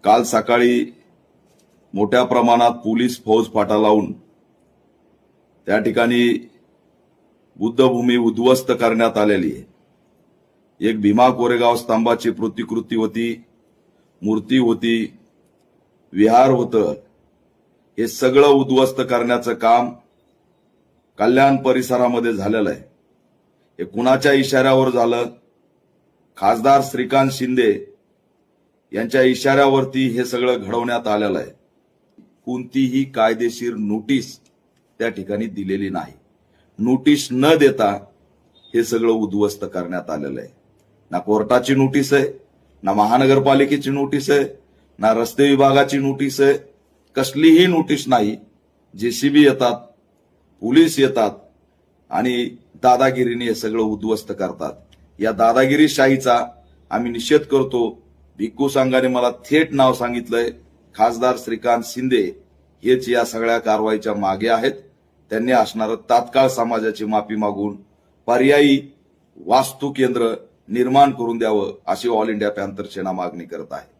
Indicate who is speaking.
Speaker 1: काल सकाळी मोठ्या प्रमाणात पोलीस फौज फाटा लावून त्या ठिकाणी बुद्धभूमी उद्ध्वस्त करण्यात आलेली आहे। एक भीमा कोरेगाव स्तंभाची प्रतिकृती होती, मूर्ती होती, विहार होतं, हे सगळं उद्ध्वस्त करण्याचं काम कल्याण परिसरामध्ये झालेलं आहे। हे कुणाच्या इशाऱ्यावर झालं? खासदार श्रीकांत शिंदे यांच्या इशाऱ्यावरती हे सगळं घडवण्यात आलेलं आहे। कोणतीही कायदेशीर नोटीस त्या ठिकाणी दिलेली नाही। नोटीस न देता हे सगळं उद्ध्वस्त करण्यात आलेलं आहे। ना कोर्टाची नोटीस आहे, ना महानगरपालिकेची नोटीस आहे, ना रस्ते विभागाची नोटीस आहे, कसलीही नोटीस नाही। जेसीबी येतात, पोलीस येतात आणि दादागिरीने हे सगळं उद्ध्वस्त करतात। या दादागिरीशाहीचा आम्ही निषेध करतो। भिक्खू संघाने मला थेट नाव सांगितलंय, खासदार श्रीकांत शिंदे हेच या सगळ्या कारवाईच्या मागे आहेत। त्यांनी असणारं तात्काळ समाजाची माफी मागून पर्यायी वास्तू केंद्र निर्माण करून द्यावं अशी ऑल इंडिया पॅंथर सेना मागणी करत आहे।